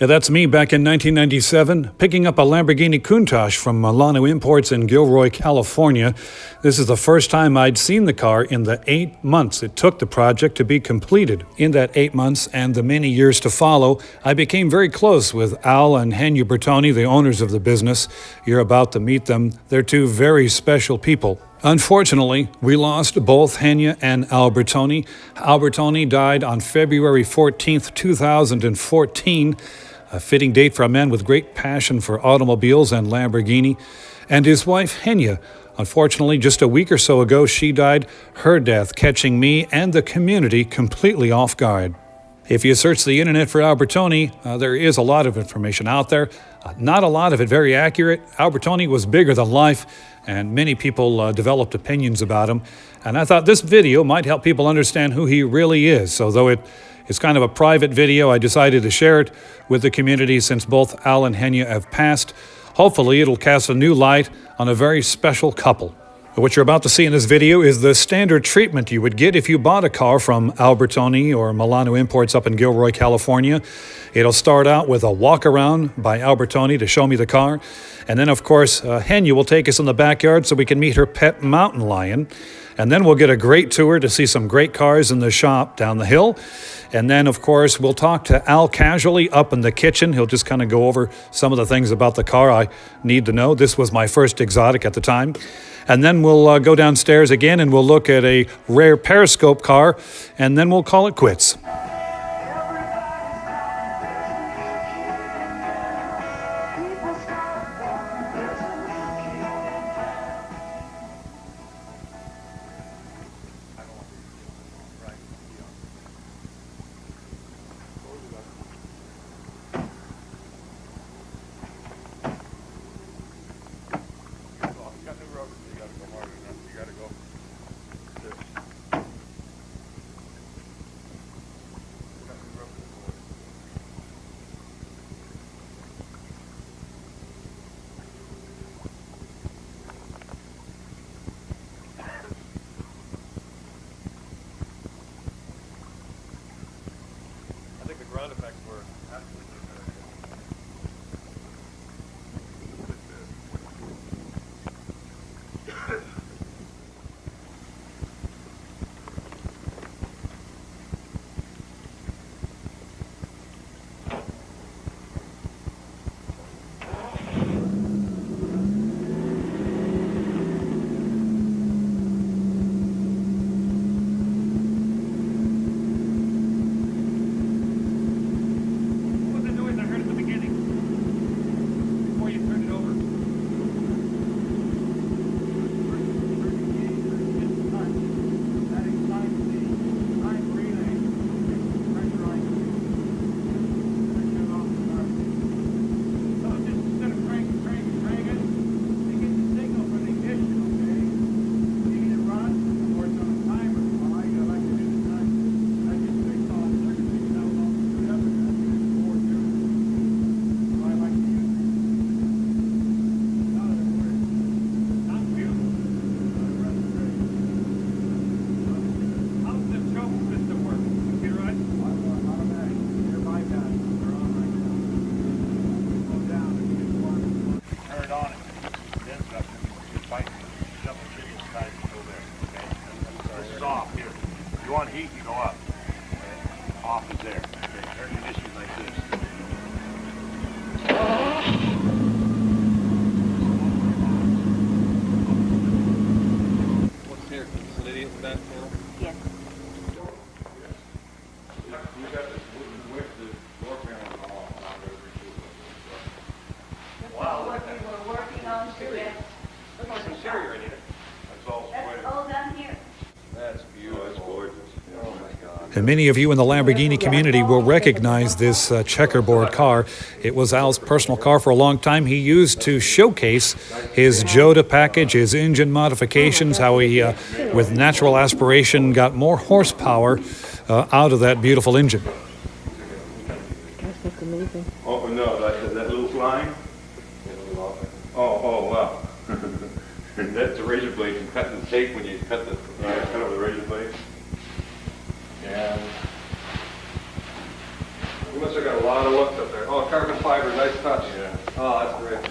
Yeah, that's me back in 1997, picking up a Lamborghini Countach from Milano Imports in Gilroy, California. This is the first time I'd seen the car in the 8 months it took the project to be completed. In that 8 months and the many years to follow, I became very close with Al and Henia Burtoni, the owners of the business. You're about to meet them. They're two very special people. Unfortunately, we lost both Henia and Al Burtoni. Al Burtoni died on February 14th, 2014, a fitting date for a man with great passion for automobiles and Lamborghini. And his wife, Henia, unfortunately, just a week or so ago, she died, her death catching me and the community completely off guard. If you search the internet for Al Burtoni, there is a lot of information out there. Not a lot of it very accurate. Al Burtoni was bigger than life, and many people developed opinions about him. And I thought this video might help people understand who he really is. So though it's kind of a private video, I decided to share it with the community since both Al and Henia have passed. Hopefully it'll cast a new light on a very special couple. What you're about to see in this video is the standard treatment you would get if you bought a car from Al Burtoni or Milano Imports up in Gilroy, California. It'll start out with a walk around by Al Burtoni to show me the car. And then, of course, Henia will take us in the backyard so we can meet her pet mountain lion. And then we'll get a great tour to see some great cars in the shop down the hill. And then, of course, we'll talk to Al casually up in the kitchen. He'll just kind of go over some of the things about the car I need to know. This was my first exotic at the time. And then we'll go downstairs again and we'll look at a rare Periscope car, and then we'll call it quits. Ground effects were absolutely on heat, you go up. Okay. Off is there. Okay. Air conditioning like this. What's here? Facility at the back now? Yes. You got this with the door panel on. Wow. What we were working on today. Look at the interior in here. That's all square. That's all done here. That's beautiful. That's gorgeous. Oh my God. And many of you in the Lamborghini community will recognize this checkerboard car. It was Al's personal car for a long time. He used to showcase his Joda package, his engine modifications, how he, with natural aspiration, got more horsepower out of that beautiful engine. That's amazing. Oh, no, that little flying? Oh, wow. That's the razor blade from cutting the tape when you cut over the razor blade. And must have got a lot of looks up there. Oh, carbon fiber, nice touch. Yeah. Oh, that's great. Yeah.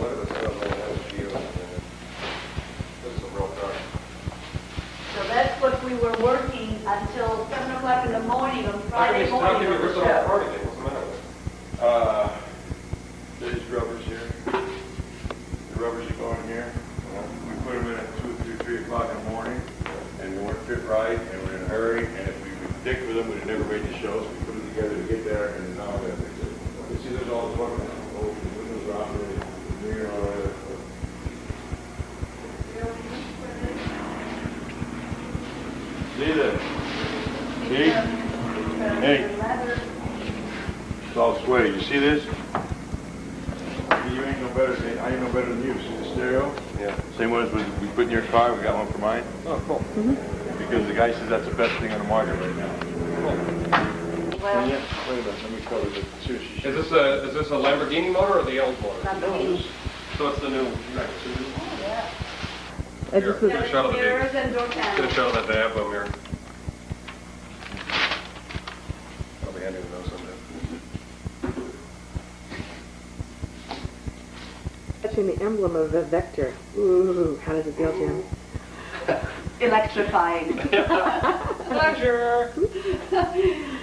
Look at this stuff, man. That's beautiful. This is a real car. So that's what we were working until 7 o'clock in the morning on How come Friday you morning. give me for this the on a show. party day? What's the matter with it? These rubbers here. The rubbers that go in here. We put them in at 2, 3 o'clock in the morning, and they weren't fit right, and we're in a hurry, and if we would stick with them, we'd have never made the show, so we put them together to get there, and now we got to fix it. You see, there's all the buttons. Oh, the windows are operating, the mirror, all that. See that? See? Hey. It's all sweaty. You see this? You ain't no better than I ain't no better than you. See the stereo? Yeah. Same one as we put in your car. We got one for mine. Oh, cool. Because the guy says that's the best thing on the market right now. Well, Yeah, wait a minute. Let me cover the sushi. Is this a Lamborghini motor or the old motor? Lamborghini. So it's the new. Oh, yeah. Here, get a shot of the Mirrors baby. and door Get a panels. shot of that diaphragm here. Probably handy to know someday. Touching the emblem of a vector. Ooh, how does it feel, Jim? Electrifying. Pleasure.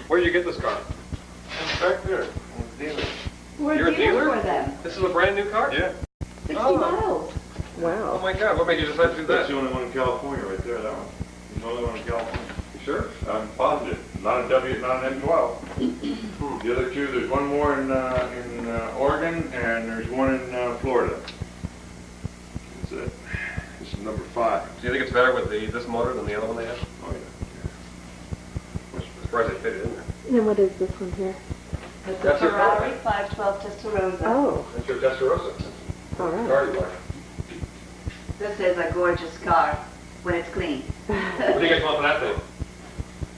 Where'd you get this car? It's back there. Dealer. We're You're a dealing dealer? for them. This is a brand new car? Yeah. 60 Oh. miles. Oh Wow. my God, what made you decide to do That's that? the only one in California right there. That one. The only one in California. You sure? I'm positive. Not a W, not an M12. The other two, there's one more in Oregon, and there's one in Florida. That's it. This is number 5. Do you think it's better with this motor than the other one they had? Oh, yeah. I'm surprised they fit it in there. And what is this one here? It's a That's your car, Ferrari right? 512 Testarossa. Oh, That's your Testarossa. all right. Car you like. This is a gorgeous car when it's clean. What do you guys want for that thing?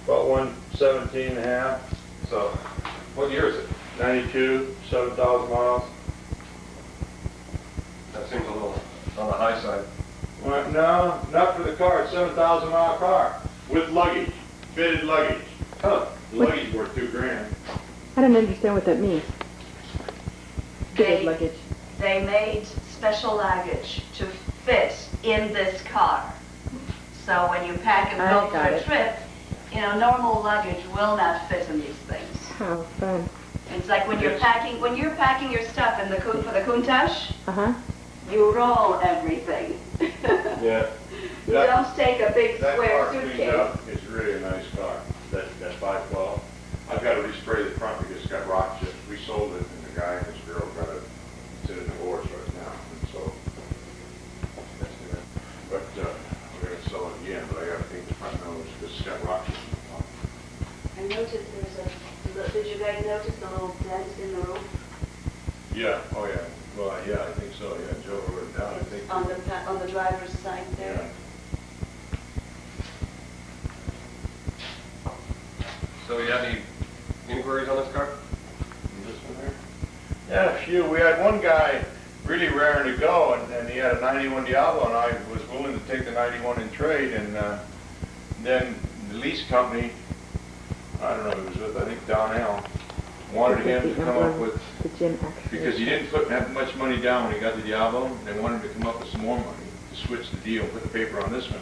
About 117 and a half, So, what year is it? 92, 7,000 miles. That seems a little on the high side. Well, no, not for the car. It's 7,000 mile car with luggage, fitted luggage. Huh. The luggage worth $2,000. I don't understand what that means. Fitted They- luggage. They made special luggage to fit in this car. So when you pack and I go for got a it. trip, normal luggage will not fit in these things. How fun. It's like when you're packing your stuff in for the Countach, Uh-huh. you roll everything. Yeah. You don't take a big That square car cleaned suitcase. up. It's really a nice car. That 512. I've got to respray the front because it's got rock chips. We sold it, and the guy and his girl got it. It's in a divorce right now, and so. But we're going to sell it again. But I got to paint the front nose because it's got rock chips. I noticed did you guys notice the little dent in the roof Yeah. Oh yeah. Well, yeah, I think so. Yeah, Joe wrote it down. I think. on the driver's side there? Yeah. So you had any inquiries on this car? This one there? Yeah, a few. We had one guy really raring to go, and he had a 91 Diablo, and I was willing to take the 91 in trade, and then the lease company, I don't know, it was with, I think, Donnell, wanted him to come up with, The Jim actually. because he didn't put that much money down when he got the Diablo, and they wanted him to come up with some more money to switch the deal, put the paper on this one.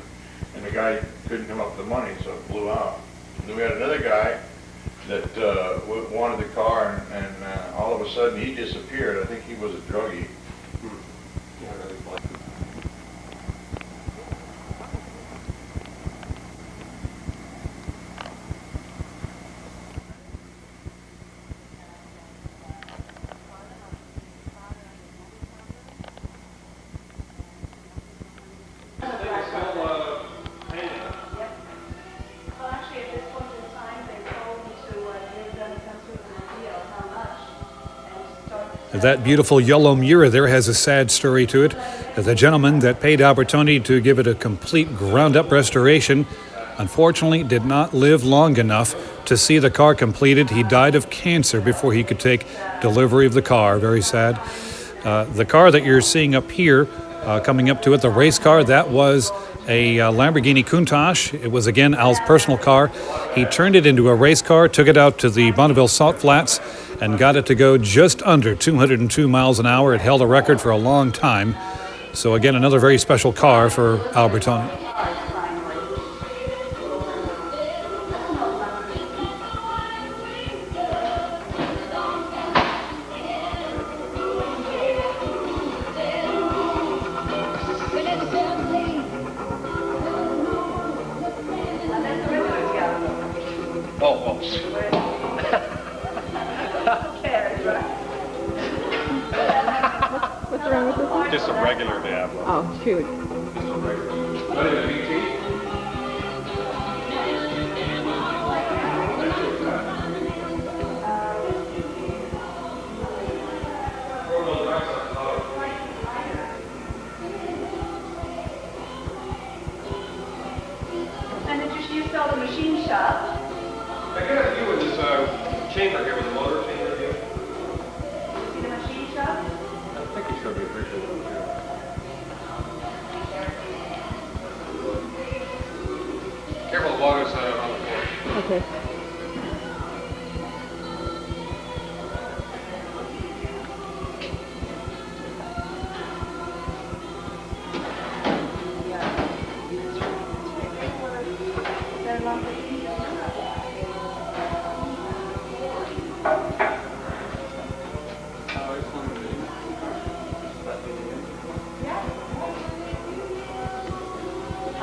And the guy couldn't come up with the money, so it blew out. And then we had another guy that wanted the car, and all of a sudden he disappeared. I think he was a druggie. Yeah, really black. Well, actually, at this point in time, they told me they're going to come through with a deal, how much, and start. That beautiful yellow Miura there has a sad story to it. The gentleman that paid Burtoni to give it a complete ground-up restoration unfortunately did not live long enough to see the car completed. He died of cancer before he could take delivery of the car. Very sad. The car that you're seeing up here Coming up to it, the race car, that was a Lamborghini Countach. It was, again, Al's personal car. He turned it into a race car, took it out to the Bonneville Salt Flats, and got it to go just under 202 miles an hour. It held a record for a long time. So, again, another very special car for Al Burtoni. What's wrong with this one? Just a regular Diablo. Oh, shoot. Not even a BT? And did you use all the machine shop? I got a view of this chamber here with the motor chamber here. See the machine shop? I think he showed me a picture of it. Careful, the water's on the floor. Okay.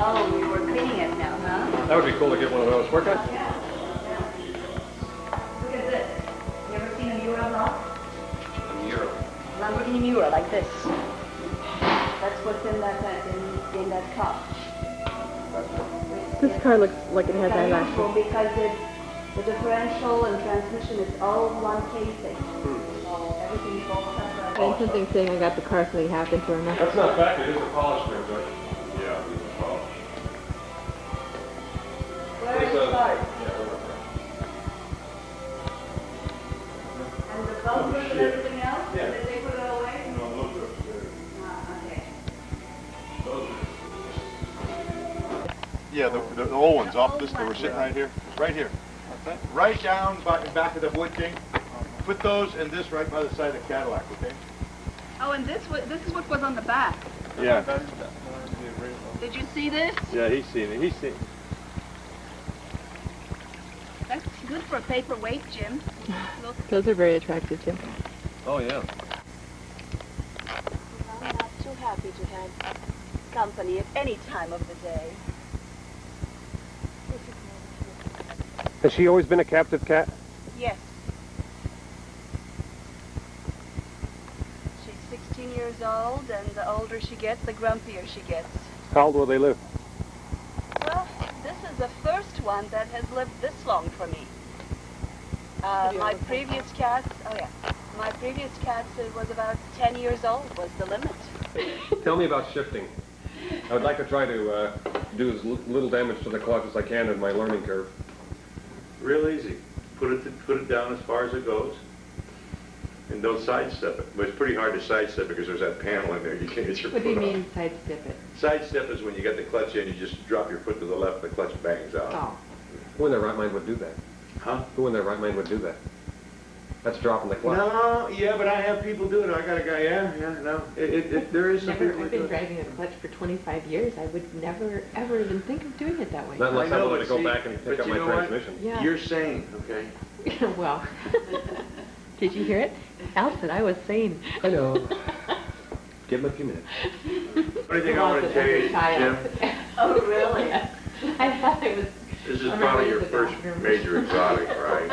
Oh, you were cleaning it now, huh? That would be cool to get one of those. Work on? Look at this. You ever seen a Miura block? A Miura. Lamborghini Miura, like this. That's what's in that car. This car looks like it has It's eyelashes. unusual because the differential and transmission is all one casing. So everything's all separate. And something saying I got the car, something happened to her. No? That's not factory, it's a polish rim, right? Yeah, these are polish. Where is the car? Yeah, And the bumpers and everything else? Yeah. Did they put it away? No, those are upstairs. Ah, okay. Yeah, the old ones, off this, they were sitting right here, right down back of the wood thing. Put those and this right by the side of the Cadillac, okay? Oh, and this is what was on the back. Yeah, Did you see this? yeah, he's seen it, That's good for a paperweight, Jim. Look. Those are very attractive, Jim. Oh, yeah. I'm not too happy to have company at any time of the day. Has she always been a captive cat? Yes. She's 16 years old, and the older she gets, the grumpier she gets. How old will they live? Well, this is the first one that has lived this long for me. My previous cats, my previous cats was about 10 years old was the limit. Tell me about shifting. I would like to try to do as little damage to the clutch as I can in my learning curve. Real easy. Put it down as far as it goes, and don't sidestep it. But it's pretty hard to sidestep because there's that panel in there. You can't get your What foot do you on. mean sidestep it? Sidestep is when you get the clutch in, you just drop your foot to the left, the clutch bangs out. Oh. Who in their right mind would do that? Huh? Who in their right mind would do that? That's dropping the clutch. No, yeah, but I have people do it. I got a guy, no. There is some people I've that do been it. driving a clutch for 25 years. I would never, ever even think of doing it that way. Not unless I I know, wanted to but go see, back and pick but up you my know what? transmission. Yeah. You're sane, okay? Well, did you hear it? Al said I was sane. I know. Give him a few minutes. What do you think I want to tell you, Jim? Oh, really? I thought it was. This is I remember probably it your was a first bathroom. major exotic, right?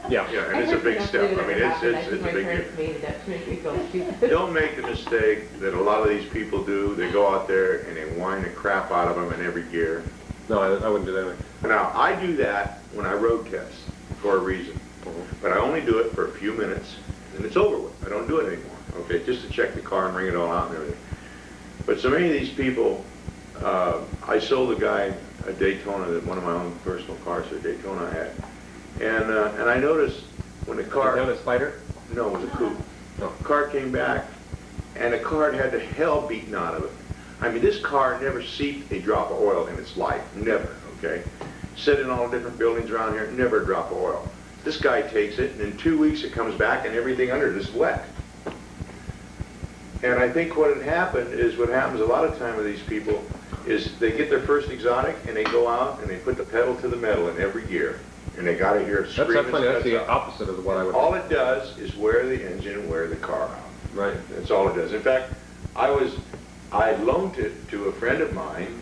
Yeah. Yeah, and it's a big step. I mean, it's a big deal. Made that to make me feel stupid. Don't make the mistake that a lot of these people do. They go out there and they whine the crap out of them in every gear. No, I wouldn't do that anyway. Now, I do that when I road test for a reason. But I only do it for a few minutes, and it's over with. I don't do it anymore, okay, just to check the car and ring it all out and everything. But so many of these people, I sold a guy a Daytona, that one of my own personal cars, a Daytona I had. And I noticed when the car... Down a spider? No, it was a coupe. Oh. Car came back, and the car had the hell beaten out of it. I mean, this car never seeped a drop of oil in its life, never, okay? Sit in all the different buildings around here, never a drop of oil. This guy takes it, and in 2 weeks it comes back and everything under it is wet. And I think what had happened is, what happens a lot of time with these people is they get their first exotic and they go out and they put the pedal to the metal in every gear. And they gotta hear it scream. That's funny, that's the opposite of what I would... All it does is wear the engine and wear the car out. Right. That's all it does. In fact, I loaned it to a friend of mine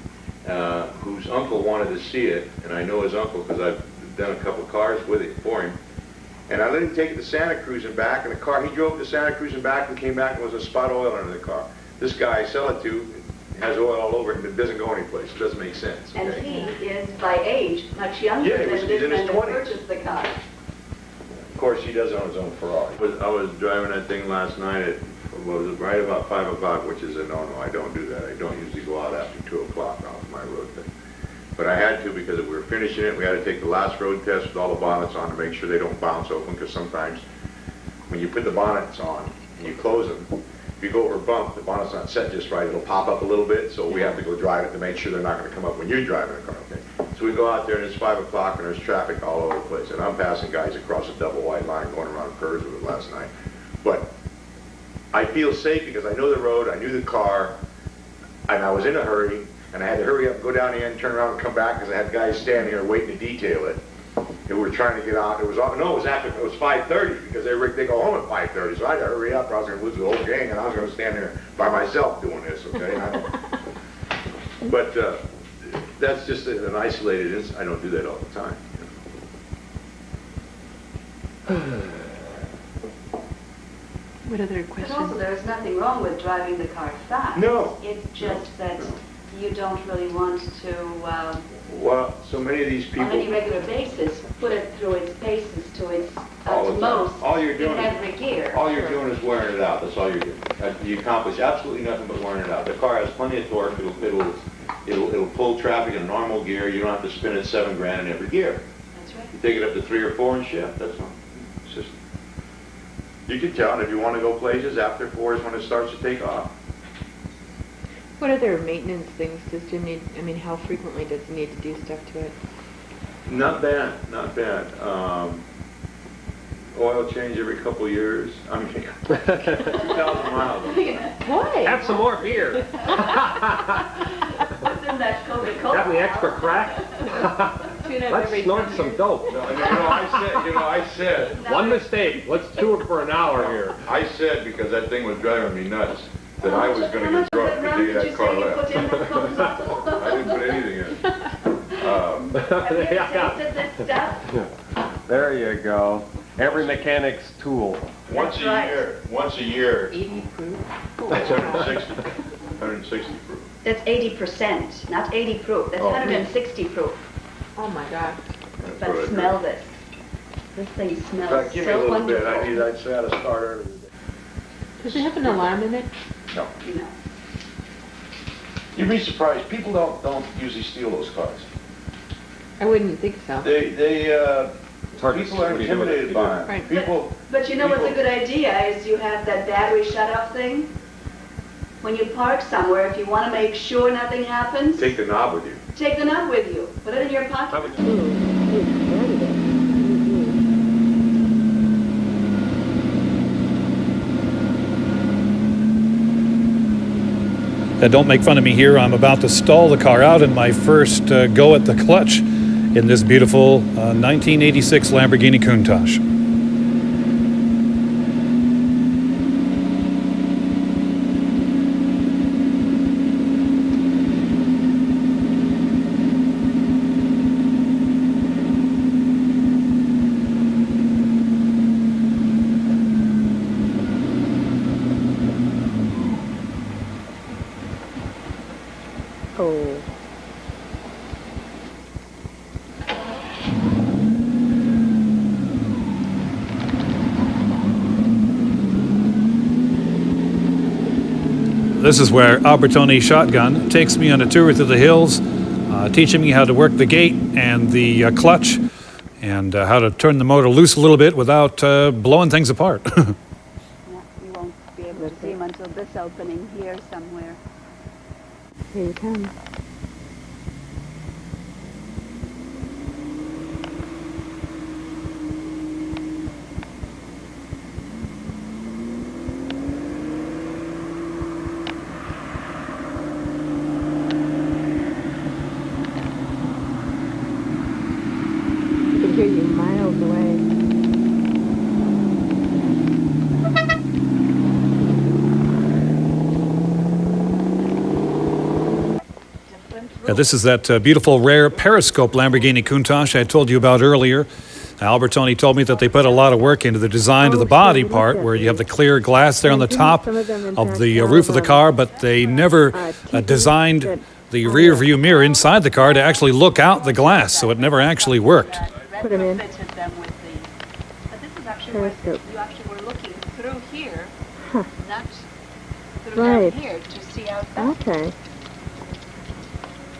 whose uncle wanted to see it, and I know his uncle because I've done a couple cars with it for him. And I let him take it to Santa Cruz and back in the car. He drove to Santa Cruz and back and came back and was a spot of oil under the car. This guy I sell it to has oil all over it and it doesn't go anyplace. It doesn't make sense. Okay? And he is, by age, much younger Yeah, than he's this in his man that 20s. purchased the car. Of course, he does own his own Ferrari. I was driving that thing last night at, well, it was right about 5 o'clock, which is a no-no. I don't do that. I don't usually go out after 2 o'clock off my road thing. But I had to because we were finishing it. We had to take the last road test with all the bonnets on to make sure they don't bounce open, because sometimes when you put the bonnets on and you close them, if you go over a bump, the bonnet's not set just right, it'll pop up a little bit, so we have to go drive it to make sure they're not going to come up when you're driving a car, okay? So we go out there and it's 5 o'clock and there's traffic all over the place, and I'm passing guys across a double wide line going around curves with it last night. But I feel safe because I know the road, I knew the car, and I was in a hurry, and I had to hurry up, go down the end, turn around and come back because I had guys standing here waiting to detail it. And we were trying to get out. It was 5:30 because they go home at 5:30, so I had to hurry up or I was going to lose the whole gang and I was going to stand there by myself doing this, okay? But that's just an isolated incident. I don't do that all the time. What other But questions? also, there is nothing wrong with driving the car fast. No. It's just that you don't really want to, Well, so many of these people... on any regular basis, put it through its paces to its All the time. utmost All you're doing in is- every gear. All you're doing is wearing it out. That's all you're doing. You accomplish absolutely nothing but wearing it out. The car has plenty of torque. It'll pull traffic in normal gear. You don't have to spin it $7,000 in every gear. That's right. You take it up to 3 or 4 and shift. That's all. It's just, you can tell, and if you want to go places, after 4 is when it starts to take off. What other maintenance things does Jim need? I mean, how frequently does he need to do stuff to it? Not bad, not bad. Oil change every couple of years. I mean, 2,000 miles. Why? Have some more beer. What's in that Coca-Cola? Got any extra crack? Tune up Let's every snort time. some dope. No, I said, One mistake. Let's do it for an hour here. I said because that thing was driving me nuts that I was going How to much get drunk of the that day rum did that you car say you left. put in that Coca-Cola? I didn't put anything in. Have you ever tasted this stuff? There you go. Every mechanic's tool. Once a year, 80 proof? it's 160 proof. That's 80%, not 80 proof. That's Oh. 160 proof. Oh my God. That's But what I smell drink. this. This thing In smells fact, give me a so little bit. wonderful. I'd say I had a start earlier today. Does it have an alarm in it? No. You know. You'd be surprised. People don't usually steal those cars. I wouldn't think so. It's hard to People see are when you do it. intimidated by them. Right. People. But you know what's a people- good idea is you have that battery shut-off thing. When you park somewhere, if you want to make sure nothing happens, Take the knob with you. take the knob with you. Put it in your pocket. I would- Don't make fun of me here. I'm about to stall the car out in my first go at the clutch in this beautiful 1986 Lamborghini Countach. Oh. This is where Burtoni shotgun takes me on a tour through the hills, teaching me how to work the gate and the clutch, and how to turn the motor loose a little bit without blowing things apart. Yeah, you won't be able to see him until this opening here somewhere. Here you come. I can hear you miles away. Now, this is that beautiful, rare periscope Lamborghini Countach I told you about earlier. Now, Burtoni told me that they put a lot of work into the design of the body part, where you have the clear glass there on the top of the roof of the car, but they never designed the rear view mirror inside the car to actually look out the glass, so it never actually worked. Put 'em in. Retrofitted them with these. But this is actually what Periscope. you actually were looking through here, Huh. not through Right. down here to see out back. Okay.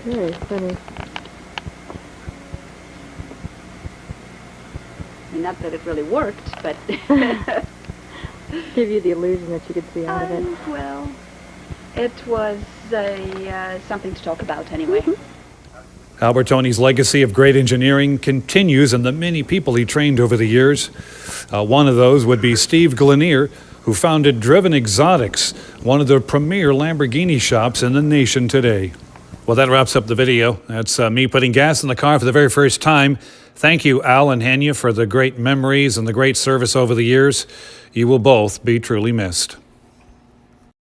Very funny. I mean, not that it really worked, but Give you the illusion that you could see out of it. well, it was something to talk about anyway. Al Burtoni's legacy of great engineering continues in the many people he trained over the years. One of those would be Steve Glenier, who founded Driven Exotics, one of the premier Lamborghini shops in the nation today. Well, that wraps up the video. That's me putting gas in the car for the very first time. Thank you, Al and Henia, for the great memories and the great service over the years. You will both be truly missed.